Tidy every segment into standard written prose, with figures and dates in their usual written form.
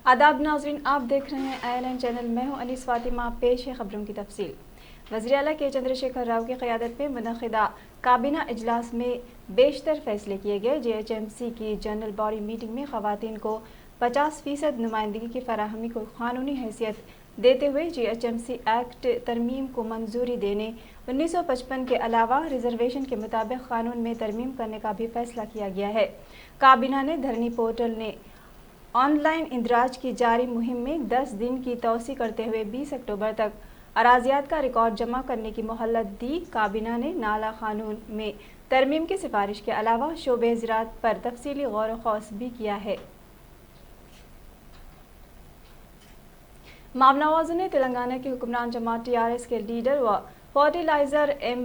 आदाब नाज़रीन, आप देख रहे हैं ILN चैनल। मैं हूं अनीस फातिमा। पेश है खबरों की तफसील। वज़ीर आला के चंद्रशेखर राव की क़यादत में मुनक़िदा काबीना इजलास में बेशतर फैसले किए गए। JHMC की जनरल बॉडी मीटिंग में ख़वातीन को 50% नुमाइंदगी की फराहमी को क़ानूनी हैसियत देते हुए JHMC एक्ट तरमीम को मंजूरी देने, 1955 के अलावा रिजर्वेशन के मुताबिक क़ानून में तरमीम करने का भी फैसला किया गया है। काबीना ने धरनी पोर्टल ने ऑनलाइन इंदराज की जारी मुहिम में 10 दिन की तोसी करते हुए 20 अक्टूबर तक अराजियात का रिकॉर्ड जमा करने की मोहलत दी। काबीना ने नाला कानून में तरमीम की सिफारिश के अलावा शोबे ज़राअत पर तफसीली गौर ख़ौस भी किया है। मामनवाज़ों ने तेलंगाना के हुक्मरान जमात TRS के लीडर व फर्टिलाइज़र M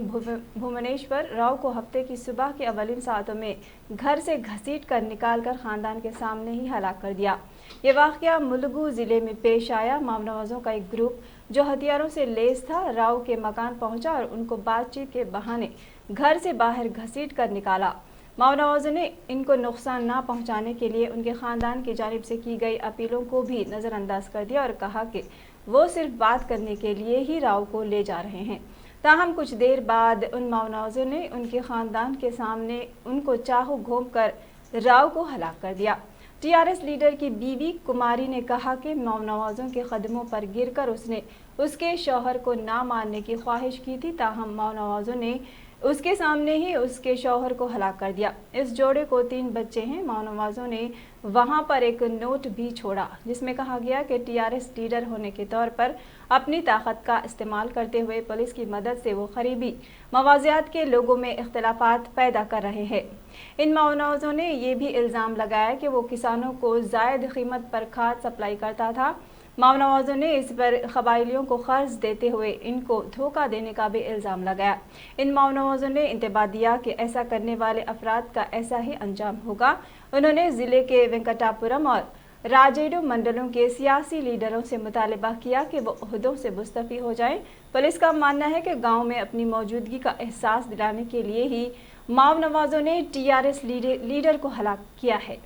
भुवनेश्वर राव को हफ्ते की सुबह के अवलिन सातों में घर से घसीट कर निकाल कर ख़ानदान के सामने ही हलाक कर दिया। ये वाक़या मुलुगु ज़िले में पेश आया। मामनवाज़ों का एक ग्रुप जो हथियारों से लैस था, राव के मकान पहुंचा और उनको बातचीत के बहाने घर से बाहर घसीट कर निकाला। मामनवाज़ों ने इनको नुकसान ना पहुंचाने के लिए उनके ख़ानदान की जानिब से की गई अपीलों को भी नज़रअंदाज कर दिया और कहा कि वो सिर्फ बात करने के लिए ही राव को ले जा रहे हैं। ताहम कुछ देर बाद उन मामनवाज़ों ने उनके ख़ानदान के सामने उनको चाकू घोंप कर राव को हलाक कर दिया। TRS लीडर की बीवी कुमारी ने कहा कि मामनवाज़ों के कदमों पर गिरकर उसने उसके शौहर को ना मारने की ख्वाहिश की थी। ताहम मामनवाज़ों ने उसके सामने ही उसके शौहर को हलाक कर दिया। इस जोड़े को 3 बच्चे हैं। मामनवाज़ों ने वहां पर एक नोट भी छोड़ा जिसमें कहा गया कि TRS लीडर होने के तौर पर अपनी ताकत का इस्तेमाल करते हुए पुलिस की मदद से वो करीबी मवाज़ियात के लोगों में इख्तिलाफात पैदा कर रहे हैं। इन मामनवाज़ों ने ये भी इल्ज़ाम लगाया कि वो किसानों को ज़ायद कीमत पर खाद सप्लाई करता था। मामनवाज़ों ने इस पर कबाइलियों को कर्ज देते हुए इनको धोखा देने का भी इल्ज़ाम लगाया। इन मामनवाज़ों ने इंतबाह दिया कि ऐसा करने वाले अफराद का ऐसा ही अंजाम होगा। उन्होंने ज़िले के वेंकटापुरम और राजेडो मंडलों के सियासी लीडरों से मुतालबा किया कि वो ओहदों से मुस्तफ़ी हो जाएं। पुलिस का मानना है कि गाँव में अपनी मौजूदगी का एहसास दिलाने के लिए ही मामनवाज़ों ने TRS लीडर को हलाक किया है।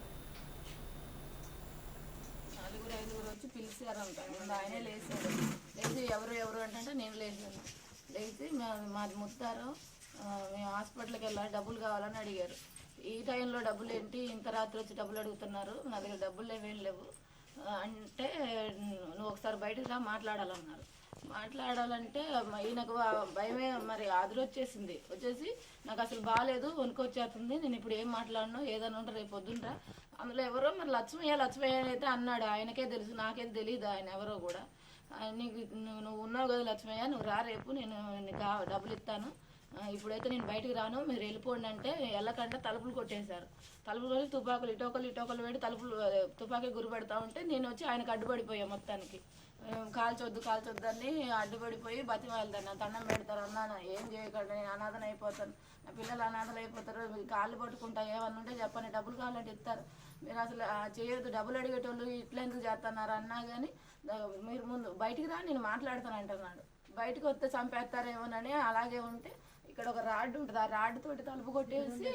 ఆయనే లేచాడు. లేచి ఎవరు అంటే నేను లేచాను. లేచి మాది ముత్తారం, మేము హాస్పిటల్కి వెళ్ళాలి, డబ్బులు కావాలని అడిగారు. ఈ టైంలో డబ్బులు ఏంటి, ఇంత రాత్రి వచ్చి డబ్బులు అడుగుతున్నారు, నా దగ్గర డబ్బులు ఏమేం లేవు అంటే, నువ్వు ఒకసారి బయటకు రా మాట్లాడాలన్నారు. మాట్లాడాలంటే ఈయనకు భయమే, మరి ఆదురు వచ్చేసి నాకు అసలు బాగాలేదు, వణుకొచ్చేస్తుంది, నేను ఇప్పుడు ఏం మాట్లాడను, ఏదైనా ఉంటే రేపు పొద్దుంటా. అందులో ఎవరో మరి లక్ష్మయ్య అయితే అన్నాడు. ఆయనకే తెలుసు, నాకేం తెలియదు ఆయన ఎవరో కూడా. నీకు నువ్వు ఉన్నావు కదా లక్ష్మయ్య, నువ్వు రా, రేపు నేను నీకు డబ్బులు ఇస్తాను, ఇప్పుడైతే నేను బయటికి రాను, మీరు వెళ్ళిపోండి అంటే వెళ్ళకంటే తలుపులు కొట్టేశారు. తలుపులు కొట్టి తుపాకులు ఇటోకలు పెట్టి తుపాకీ గురి పెడతా ఉంటే నేను వచ్చి ఆయనకు అడ్డుపడిపోయా. మొత్తానికి కాల్చొద్దు అని అడ్డుపడిపోయి బతిమాలతాను, దండం పెడతారు, అన్నాను ఏం చేయకండి, నేను అనాథన అయిపోతాను, నా పిల్లలు అనాథలు అయిపోతారు, కాళ్ళు పట్టుకుంటా, ఏమన్నా ఉంటే చెప్పండి, డబ్బులు కావాలంటే ఇస్తారు, మీరు అసలు చేయొద్దు, డబ్బులు అడిగేటోళ్ళు ఇట్లా ఎందుకు చేస్తున్నారు అన్నా కానీ మీరు ముందు బయటికి రా, నేను మాట్లాడతాను అంటున్నాడు. బయటకు వస్తే చంపేస్తారేమోనని అలాగే ఉంటే ఇక్కడ ఒక రాడ్ ఉంటుంది, ఆ రాడ్ తోటి తలుపు కొట్టేసి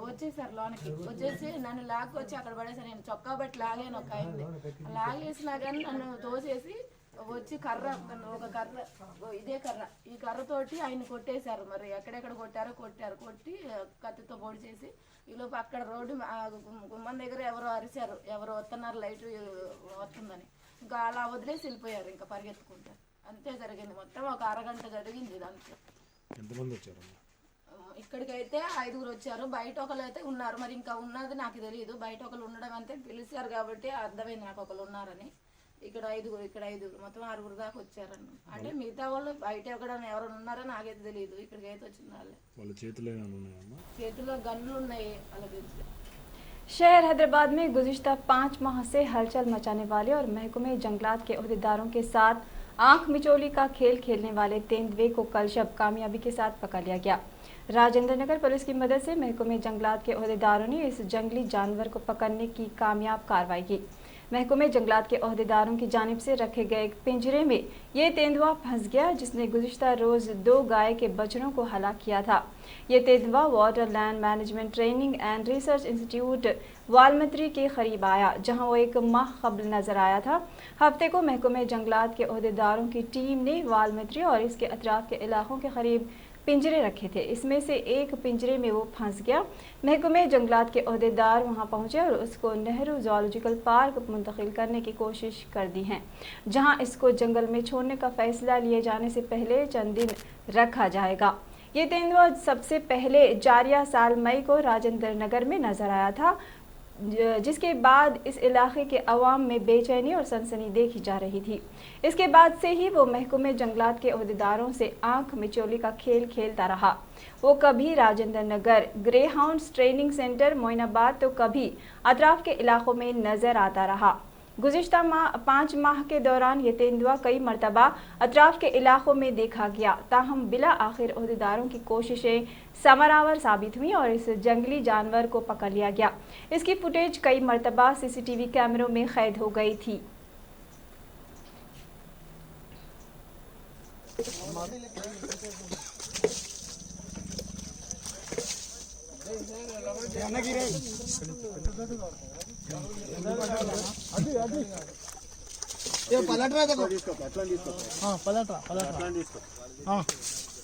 వచ్చేసారు లోనకి. వచ్చేసి నన్ను లాక్కొచ్చి అక్కడ పడేసారు. నేను చొక్కా బట్టి లాగాను, ఒక అయింది లాగేసినా కానీ నన్ను తోసేసి వచ్చి ఒక కర్ర, ఇదే కర్ర, ఈ కర్రతోటి ఆయన కొట్టేశారు. మరి ఎక్కడెక్కడ కొట్టారు, కొట్టి కత్తితో పొడి చేసి ఈలోపు అక్కడ రోడ్డు గుమ్మం దగ్గర ఎవరో అరిశారు, ఎవరో వస్తున్నారు, లైట్ వస్తుందని. ఇంకా అలా వదిలేసి వెళ్ళిపోయారు, ఇంకా పరిగెత్తుకుంటారు. అంతే జరిగింది. మొత్తం ఒక అరగంట జరిగింది ఇదంతే. ఎంతమంది వచ్చారు? ఇక్కడికైతే 5గురు వచ్చారు. బయట ఒకరు అయితే ఉన్నారు, మరి ఇంకా ఉన్నది నాకు తెలియదు. బయట ఒకరు ఉండడం అంతే పిలిచారు కాబట్టి అర్థమైంది నాకు ఒకరు ఉన్నారని. ఇక్కడ 5గురు, మొత్తం 6గురు దాకా వచ్చారన్న. అంటే మిగతా వాళ్ళు బయట ఎవరైనా ఉన్నారో నాకైతే తెలియదు. ఇక్కడికైతే వచ్చిన వాళ్ళ చేతిలో గన్నులు ఉన్నాయి వాళ్ళకి. शहर हैदराबाद में गुज़िश्ता 5 माह से हलचल मचाने वाले और महकमे जंगलात के ओहदेदारों के साथ आंख मिचोली का खेल खेलने वाले तेंदुए को कल शब कामयाबी के साथ पकड़ लिया गया। राजेंद्र नगर पुलिस की मदद से महकमे जंगलात के ओहदेदारों ने इस जंगली जानवर को पकड़ने की कामयाब कार्रवाई की। महकमे जंगलात के ओहदेदारों की जानिब से रखे गए एक पिंजरे में ये तेंदुआ फंस गया, जिसने गुज़िश्ता रोज़ 2 गाय के बछड़ों को हलाक किया था। ये तेंदुआ water land management training and research institute Walamtari के करीब आया, जहां वो 1 माह कबल नजर आया था। हफ्ते को महकमे जंगलात के ओहदेदारों की टीम ने वालमत्री और इसके अतराफ के इलाकों के करीब पिंजरे रखे थे। इसमें से एक पिंजरे में वो फंस गया। महकमे जंगलात के ओहदेदार वहां पहुंचे और उसको नेहरू ज़ूलॉजिकल पार्क मुंतकिल करने की कोशिश कर दी है, जहां इसको जंगल में छोड़ने का फैसला लिए जाने से पहले चंद दिन रखा जाएगा। ये तेंदुआ सबसे पहले जारिया साल मई को राजेंद्र नगर में नजर आया था, जिसके बाद इस इलाके के अवाम में बेचैनी और सनसनी देखी जा रही थी। इसके बाद से ही वो महकमे जंगलात के ओहदेदारों से आंख मिचौली का खेल खेलता रहा। वो कभी Rajendra Nagar greyhounds training centre Moinabad तो कभी अतराफ के इलाकों में नजर आता रहा। गुज़िश्ता 5 माह के दौरान ये तेंदुआ कई मरतबा अतराफ के इलाकों में देखा गया, ताहम बिला आखिर ओहदेदारों की कोशिशें समरावर साबित हुई और इस जंगली जानवर को पकड़ लिया गया। इसकी फुटेज कई मरतबा सीसीटीवी कैमरों में कैद हो गई थी।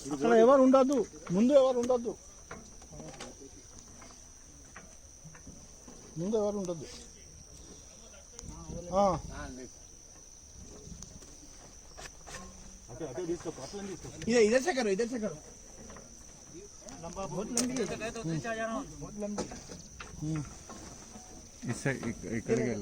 అక్కడ ఎవరు ఉండద్దు, ముందు ఎవరు ఉండద్దు, ముందు ఎవరు ఉండద్దు. इधर से करो, इधर से करो. बहुत लंबी है, बहुत लंबी. इससे इकड़ गए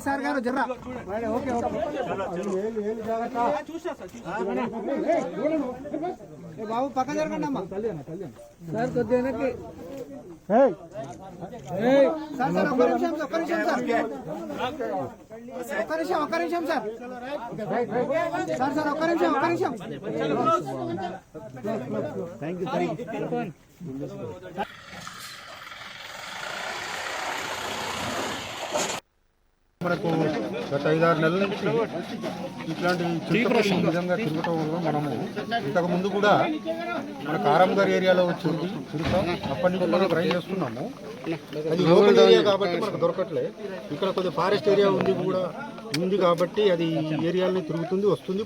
సార్ గారు జర్రా ఓకే బాబు పక్క జరగండి అమ్మా సార్ కొద్దిగా సార్ ఒక్క నిమిషం సార్ ఒక్క నిమిషం థ్యాంక్ యూ. మనకు గత 5-6 నెలల నుంచి ఇట్లాంటి చుట్టుపక్కల విధంగా తిరగటం వల్ల మనము ఇంతకు ముందు కూడా మన కారంగర్ ఏరియాలో వచ్చింది చిరుత, అప్పటి నుంచి మనం ట్రై చేస్తున్నాము. అది లోకల్ ఏరియా కాబట్టి మనకు దొరకట్లే. ఇక్కడ కొద్దిగా ఫారెస్ట్ ఏరియా ఉంది కాబట్టి అది ఏరియాలని తిరుగుతుంది వస్తుంది.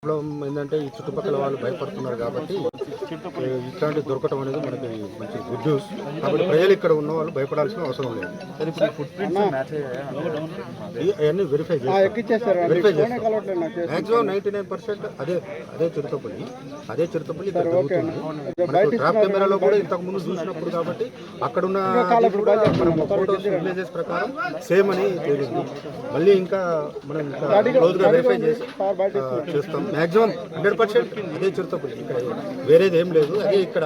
ప్రాబ్లం ఏంటంటే ఈ చుట్టుపక్కల వాళ్ళు భయపడుతున్నారు కాబట్టి ఇట్లాంటి దొరకటం అనేది మనకి మంచి గుడ్ న్యూస్. కాబట్టి ప్రజలు ఇక్కడ ఉన్న వాళ్ళు భయపడాల్సిన అవసరం లేదు. అవన్నీ వెరిఫై చేస్తారు. మ్యాక్సిమం 99% అదే చిరుతపల్లి ఇక్కడ జరుగుతుంది. మనకు ట్రాప్ కెమెరాలో కూడా ఇంతకు ముందు చూసినప్పుడు కాబట్టి అక్కడున్న ఫోటోస్ విలేజెస్ ప్రకారం సేమ్ అని తేలింది. మళ్ళీ ఇంకా మనం ఇంకా క్లోజ్గా వెరిఫై చేసి చేస్తాం. मैक्सिमम 100% అదే చిరుతపల్లి, ఇక్కడ వేరేది ఏం లేదు. అదే ఇక్కడ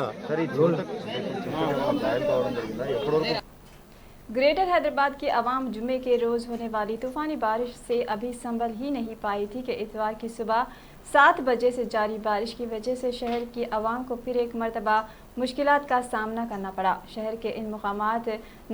ग्रेटर हैदराबाद की आवाम जुम्मे के रोज़ होने वाली तूफ़ानी बारिश से अभी संभल ही नहीं पाई थी कि इतवार की सुबह 7 बजे से जारी बारिश की वजह से शहर की आवाम को फिर एक मरतबा मुश्किलात का सामना करना पड़ा। शहर के इन मुकामात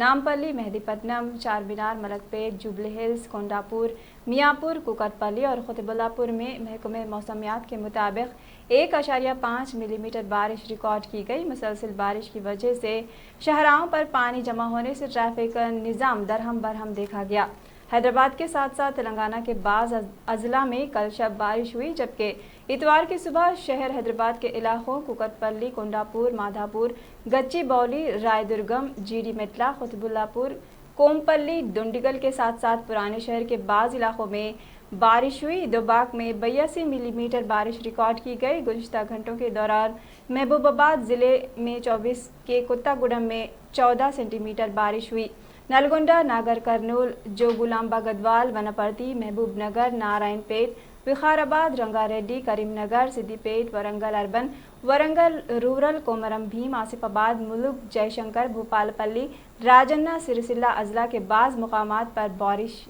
नामपल्ली, मेहदीपट्टनम, चारमीनार, मलकपेट, जुबली हिल्स, कोंडापुर, मियाँपुर, कुकरपल्ली और खुतबुल्लापुर में महकमे मौसमियात के मुताबिक 1.5 मिलीमीटर बारिश रिकॉर्ड की गई। मुसलसल बारिश की वजह से शहराओं पर पानी जमा होने से ट्रैफिक निज़ाम दरहम बरहम देखा गया। हैदराबाद के साथ साथ तेलंगाना के बाज़ अजला में कल शब बारिश हुई, जबकि इतवार की सुबह शहर हैदराबाद के इलाकों कुकरपल्ली, कोंडापुर, माधापुर, गच्ची बौली, रायदुर्गम, जीडी मेटला, खुतबुल्लापुर, कोमपल्ली, दुंडिगल के साथ साथ पुराने शहर के बाज़ इलाकों में बारिश हुई। दोबाक में 82 मिलीमीटर बारिश रिकॉर्ड की गई। गुज़िश्ता घंटों के दौरान महबूबाबाद ज़िले में 24 के कुत्तागुडम में 14 सेंटीमीटर बारिश हुई। नलगोंडा, नागर कर्नूल, जोगुलांबा गदवाल, वनपर्ती, महबूब नगर, नारायणपेट, विखाराबाद, रंगारेड्डी, करीमनगर, सिद्दीपेट, वरंगल अर्बन, वरंगल रूरल, कोमरम भीम, आसिफाबाद, मुलुक, जयशंकर, भूपालपल्ली, राजन्ना, सिरसिल्ला अजला के बाज़ मुकामात पर बारिश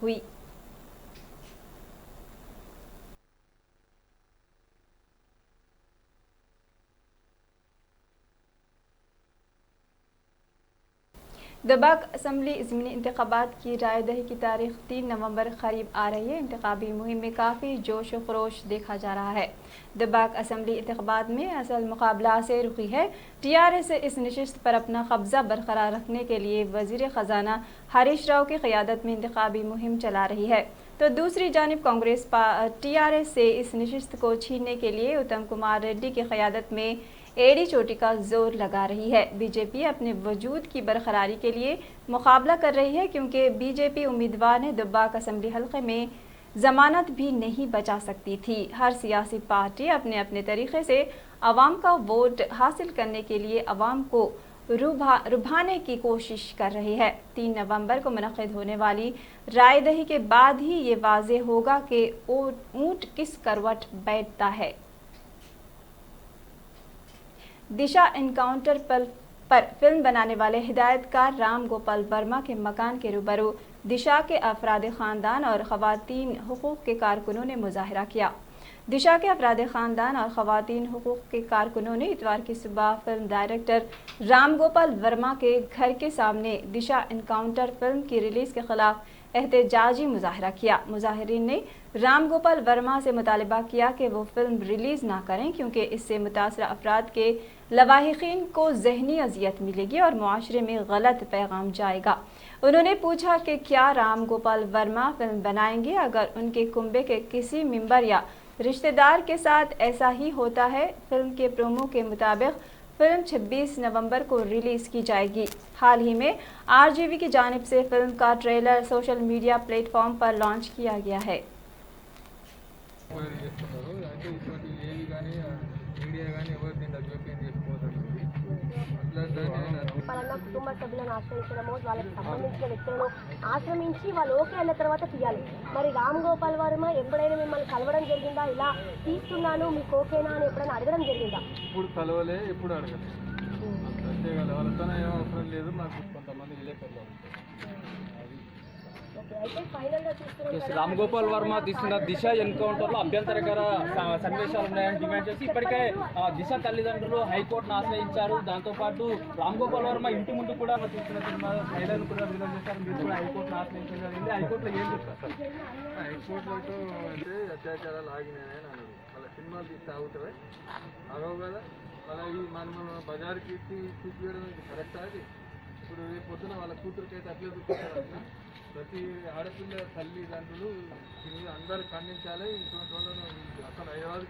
हुई। दोबाक असम्बली ज़मीनी इंतखाबात की रायदही की तारीख 3 नवंबर करीब आ रही है। इंतखाबी मुहिम में काफ़ी जोश व खरोश देखा जा रहा है। दोबाक असम्बली इंतखाबात में असल मुकाबला से रुखी है। TRS इस नशिस्त पर अपना कब्जा बरकरार रखने के लिए वज़ीर ख़जाना हरीश राव की क़यादत में इंतखाबी मुहिम चला रही है, तो दूसरी जानिब कांग्रेस TRS से इस नशिस्त को छीनने के लिए उत्तम कुमार रेड्डी की क़यादत में एड़ी चोटी का जोर लगा रही है। बीजेपी अपने वजूद की बरकरारी के लिए मुकाबला कर रही है, क्योंकि बीजेपी उम्मीदवार ने दोबाक असम्बली हल्के में ज़मानत भी नहीं बचा सकती थी। हर सियासी पार्टी अपने अपने तरीक़े से अवाम का वोट हासिल करने के लिए अवाम को रुभाने की कोशिश कर रही है। 3 नवंबर को मुनक़िद होने वाली रायदही के बाद ही ये वाज़े होगा कि ऊँट किस करवट बैठता है। दिशा एनकाउंटर पर फिल्म बनाने वाले हिदायतकार राम गोपाल वर्मा के मकान के रूबरू दिशा के अफराद ख़ानदान और ख़वातीन हुकूक़ के कारकुनों ने मुज़ाहरा किया। दिशा के अफराद ख़ानदान और ख़वातीन हुकूक़ के कारकुनों ने इतवार की सुबह फिल्म डायरेक्टर राम गोपाल वर्मा के घर के सामने दिशा एनकाउंटर फिल्म की रिलीज़ के ख़िलाफ़ एहतजाजी मुज़ाहरा किया। मुज़ाहिरीन ने राम गोपाल वर्मा से मुतालबा किया कि वो फिल्म रिलीज़ ना करें, क्योंकि इससे मुतासरा अफराद के लवाहिकीन को ज़हनी अजियत मिलेगी और मुआशरे में गलत पैगाम जाएगा। उन्होंने पूछा कि क्या राम गोपाल वर्मा फिल्म बनाएंगे अगर उनके कुंबे के किसी मेंबर या रिश्तेदार के साथ ऐसा ही होता है। फिल्म के प्रोमो के मुताबिक फिल्म 26 नवंबर को रिलीज़ की जाएगी। हाल ही में RGV की जानिब से फिल्म का ट्रेलर सोशल मीडिया प्लेटफॉर्म पर लॉन्च किया गया है। పలానా కుటుంబ సభ్యులను ఆశ్రయించడమో వాళ్ళకి సంబంధించిన వ్యక్తులను ఆశ్రమించి వాళ్ళు ఓకే అన్న తర్వాత తీయాలి. మరి రామ్ గోపాల్ వర్మ ఎప్పుడైనా మిమ్మల్ని కలవడం జరిగిందా? ఇలా తీస్తున్నాను మీకు ఓకేనా అని ఎప్పుడైనా అడగడం జరిగిందా? ఇప్పుడు కలవలే, ఎప్పుడు అడగలేదు. అంతే కదా, వాళ్ళతో ఏం అవసరం లేదు. మాకు కొంతమంది విలేకరులు రామ్ గోపాల్ వర్మ తీసిన దిశ ఎన్కౌంటర్లో అభ్యంతరకర సన్నివేశాలు ఉన్నాయని డిమాండ్ చేసి ఇప్పటికే దిశ తల్లిదండ్రులు హైకోర్టును ఆశ్రయించారు. దాంతోపాటు రామ్ గోపాల్ వర్మ ఇంటి ముందు కూడా చూసిన సినిమా ట్రైలర్ను కూడా విడుదల చేశారు. మీరు కూడా హైకోర్టును ఆశ్రయించడం జరిగింది. హైకోర్టులో ఏం చెప్తారు? హైకోర్టులో అంటే అత్యాచారాలు ఆగినాయని అన్నారు. వాళ్ళ సినిమాలు తీస్తే ఆగుతాయి అగవు కదా. అలా ఈ మనం బజార్కి చూపించడం కరెక్టా? అది ఇప్పుడు పొద్దున వాళ్ళ కూతురికైతే అట్లే చూపిస్తారు. ప్రతి ఆడపిల్ల తల్లిదండ్రులు అందరూ ఖండించాలి. ఇటువంటి వాళ్ళను అసలు అధికారులు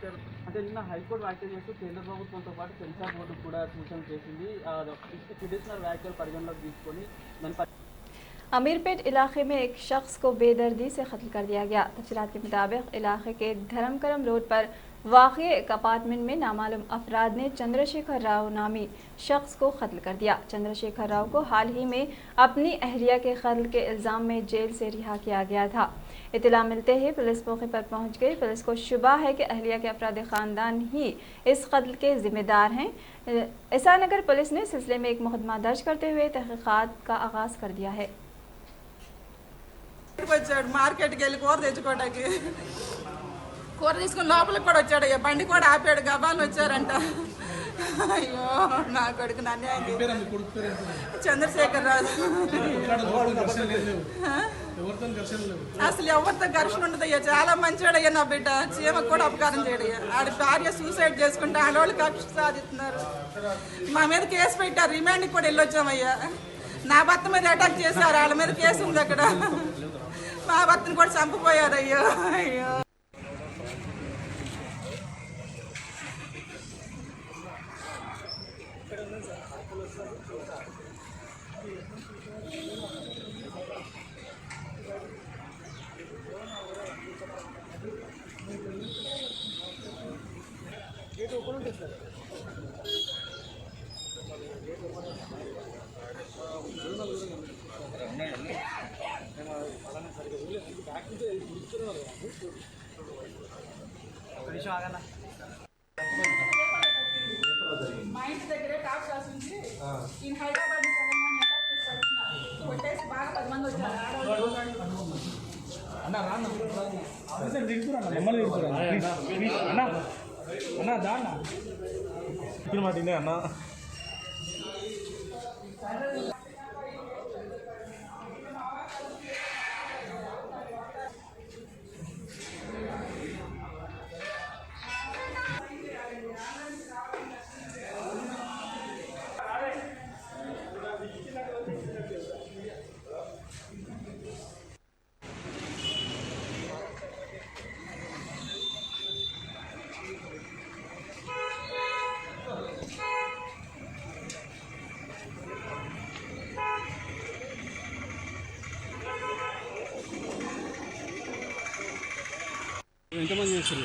అంటే నిన్న హైకోర్టు వ్యాఖ్యలు చేస్తూ కేంద్ర ప్రభుత్వంతో పాటు సెన్సార్ బోర్డు కూడా సూచనలు చేసింది. పిటిషనర్ వ్యాఖ్యలు పరిగణలోకి తీసుకొని దాని अमीरपेट इलाके में एक शख्स को बेदर्दी से कत्ल कर दिया गया। तफसीलात के मुताबिक इलाके के धर्मकरम रोड पर वाक़ई एक अपार्टमेंट में नामालूम अफराद ने चंद्रशेखर राव नामी शख्स को कत्ल कर दिया। चंद्रशेखर राव को हाल ही में अपनी अहलिया के कत्ल के इल्ज़ाम में जेल से रिहा किया गया था। इत्तला मिलते ही पुलिस मौके पर पहुंच गई। पुलिस को शुबा है कि अहलिया के अफराद ख़ानदान ही इस कत्ल के ज़िम्मेदार हैं। ईसानगर पुलिस ने सिलसिले में एक मुकदमा दर्ज करते हुए तहक़ीक़ात का आगाज़ कर दिया है। వచ్చాడు మార్కెట్కి వెళ్ళి కూర తెచ్చుకోవడానికి. కూర తీసుకుని లోపలికి కూడా వచ్చాడు. బండి కూడా ఆపాడు. గబాలు వచ్చారంట. అయ్యో నా కొడుకు అన్యాయం. చంద్రశేఖర్ రావు. అసలు ఎవరితో ఘర్షణ ఉండదయ్యా. చాలా మంచివాడయ్యా నా బిడ్డ. చీమకు కూడా అపకారం చేయడయ్యా. ఆడి భార్య సూసైడ్ చేసుకుంటే ఆడవాళ్ళు కక్ష సాధిస్తున్నారు. మా మీద కేసు పెట్టారు. రిమాండ్కి కూడా వెళ్ళొచ్చామయ్యా. నా భర్త మీద అటాక్ చేశారు. వాళ్ళ మీద కేసు ఉంది అక్కడ. మా భర్తను కూడా చంపిపోయారు. అయ్యో అయ్యో. మా ఇంటి దగ్గరే టాప్ క్లాస్ నుంచి ఈ హైదరాబాద్ నుంచి కొట్టేసి బాగా 10 మంది వచ్చారు అన్న ఎంతమంది చేస్తారు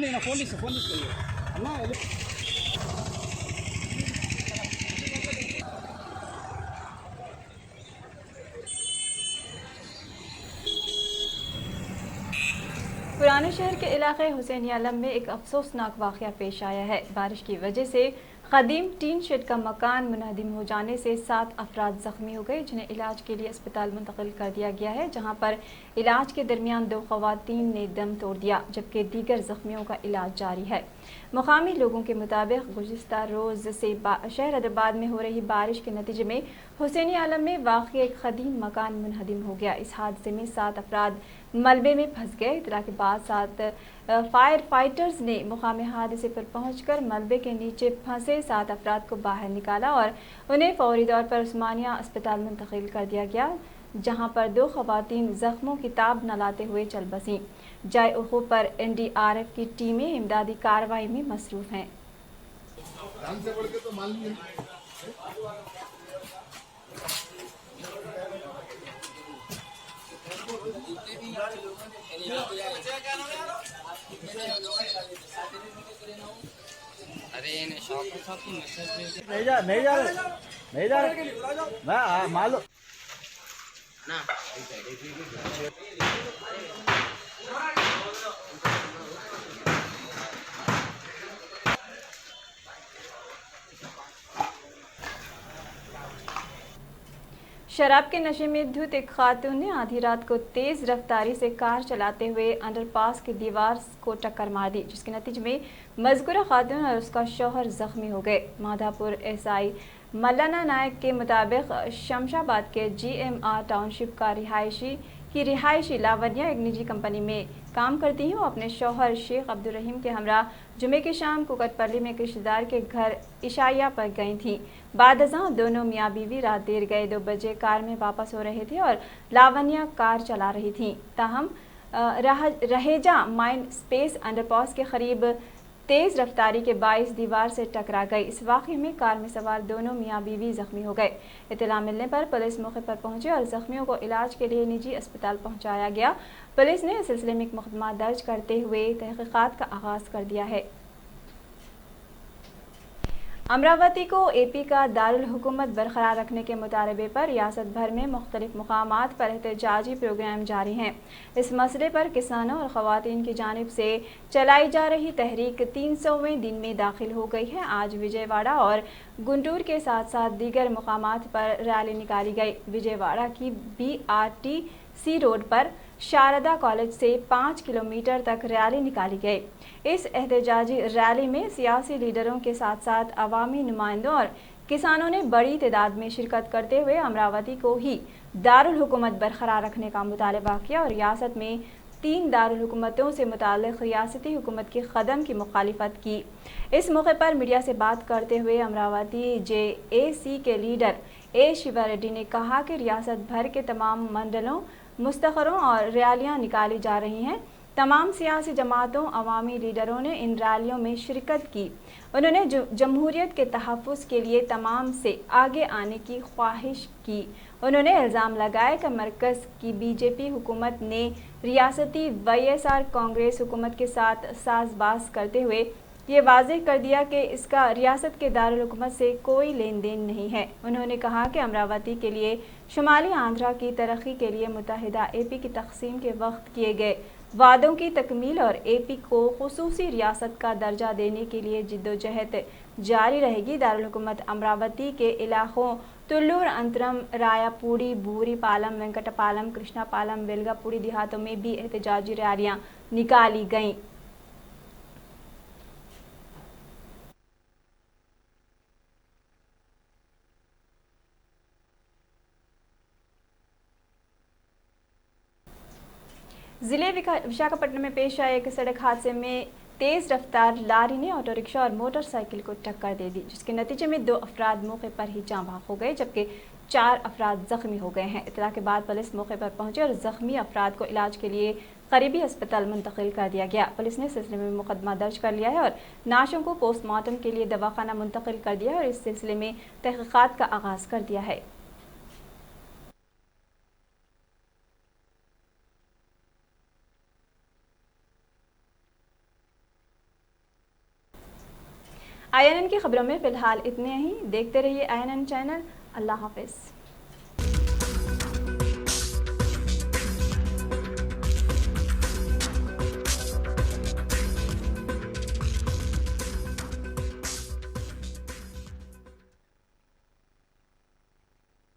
నేను ఫోన్ తీసుకెళ్ళి అన్న पुराने शहर के इलाके हुसैनी आलम में एक अफसोसनाक वाक़या पेश आया है। बारिश की वजह से क़दीम टीन शेड का मकान मुनहदिम हो जाने से 7 अफराद ज़ख्मी हो गए, जिन्हें इलाज के लिए अस्पताल मुंतकिल कर दिया गया है, जहां पर इलाज के दरमियान 2 ख़वातीन ने दम तोड़ दिया, जबकि दीगर ज़ख्मियों का इलाज जारी है। मुकामी लोगों के मुताबिक गुज़िश्ता रोज़ से शहर हैदराबाद में हो रही बारिश के नतीजे में हुसैनी आलम में वाक़ एक क़दीम मकान मुनहदिम हो गया। इस हादसे में 7 अफराद मलबे में फंस गए। इतला के बाद 7 फायर फाइटर्स ने मुकामी हादसे पर पहुंचकर मलबे के नीचे फंसे 7 अफराद को बाहर निकाला और उन्हें फौरी तौर पर उस्मानिया अस्पताल मुंतकिल कर दिया गया, जहां पर 2 ख़वातीन ज़ख्मों की ताब न लाते हुए चल बसीं। जाए उखू पर NDRF की टीमें इमदादी कार्रवाई में मसरूफ़ हैं। नहीं जा मैं मालूम शराब के नशे में धुत एक खातून ने आधी रात को तेज रफ्तारी से कार चलाते हुए अंडरपास की दीवार को टक्कर मार दी, जिसके नतीजे में मज़कूरा खातून और उसका शौहर जख्मी हो गए। माधापुर SI मल्लाना नायक के मुताबिक शमशाबाद के GMR टाउनशिप की रिहायशी लावण्या एक निजी कंपनी में काम करती हैं। वो अपने शौहर शेख अब्दुल रहीम के हमरा जुमे की शाम कुकटपल्ली में एक रिश्तेदार के घर इशाया पर गई थी। बाद अज़ां दोनों मियाँ बीवी रात देर गए 2 बजे कार में वापस हो रहे थे और लावण्या कार चला रही थी। ताहम रहेजा माइन स्पेस अंडरपास के करीब तेज़ रफ्तारी के बाइस दीवार से टकरा गई। इस वाक़े में कार में सवार दोनों मियाँ बीवी ज़ख्मी हो गए। इत्तला मिलने पर पुलिस मौके पर पहुंची और ज़ख्मियों को इलाज के लिए निजी अस्पताल पहुंचाया गया। पुलिस ने इस सिलसिले में एक मुकदमा दर्ज करते हुए तहक़ीक़ात का आगाज़ कर दिया है। अमरावती को AP का दारुल हुकूमत बरकरार रखने के मुतालबे पर रियासत भर में मुख्तलिफ मकामात पर एहतजाजी प्रोग्राम जारी हैं। इस मसले पर किसानों और ख़वातीन की जानिब से चलाई जा रही तहरीक 300वें दिन में दाखिल हो गई है। आज विजयवाड़ा और गुंटूर के साथ साथ दीगर मकामात पर रैली निकाली गई। विजयवाड़ा की BRTC रोड पर शारदा कॉलेज से 5 किलोमीटर तक रैली निकाली गई। इस एहतजाजी रैली में सियासी लीडरों के साथ साथ अवामी नुमाइंदों और किसानों ने बड़ी तादाद में शिरकत करते हुए अमरावती को ही दारुल हुकूमत बरकरार रखने का मुतालबा किया और रियासत में 3 दारुल हुकूमतों से मुताल्लिक़ रियासती हुकूमत के कदम की मुखालिफत की। इस मौके पर मीडिया से बात करते हुए अमरावती JAC के लीडर A शिवा रेड्डी ने कहा कि रियासत भर के तमाम मंडलों मुस्तखरों और रैलियां निकाली जा रही हैं। तमाम सियासी जमातों अवामी लीडरों ने इन रैलियों में शिरकत की। उन्होंने जमहूरियत के तहफ़्फ़ुज़ के लिए तमाम से आगे आने की ख्वाहिश की। उन्होंने इल्ज़ाम लगाया कि मरकज़ की BJP हुकूमत ने रियासती YSR कांग्रेस हुकूमत के साथ साज़बाज़ करते हुए ये वाज़ेह कर दिया कि इसका रियासत के दारुल हुकूमत से कोई लेन देन नहीं है। उन्होंने कहा कि अमरावती के लिए शुमाली आंध्रा की तरक्की के लिए मुत्तहिदा एपी की तकसीम के वक्त किए गए वादों की तकमील और एपी को खुसूसी रियासत का दर्जा देने के लिए जिद्दोजहद जारी रहेगी। दारुल हुकूमत अमरावती के इलाकों तुल्लूर, अंतरम, रायापूड़ी, बूरीपालम, वेंकटपालम, कृष्णापालम, वेलगापूड़ी देहातों में भी एहतजाजी रैलियां निकाली गईं। जिले विशाखापट्टनम में पेश आए एक सड़क हादसे में तेज रफ्तार लारी ने ऑटो रिक्शा और मोटरसाइकिल को टक्कर दे दी, जिसके नतीजे में 2 अफराद मौके पर ही जाँ बहक हो गए जबकि 4 अफराद जख्मी हो गए हैं। इत्तला के बाद पुलिस मौके पर पहुंचे और जख्मी अफराद को इलाज के लिए करीबी अस्पताल मुंतकिल कर दिया गया। पुलिस ने सिलसिले में मुकदमा दर्ज कर लिया है और नाशों को पोस्टमार्टम के लिए दवाखाना मुंतकिल कर दिया है और इस सिलसिले में तहकीकात का आगाज कर दिया है। INN की खबरों में फिलहाल इतने ही। देखते रहिए INN चैनल। अल्लाह हाफिज।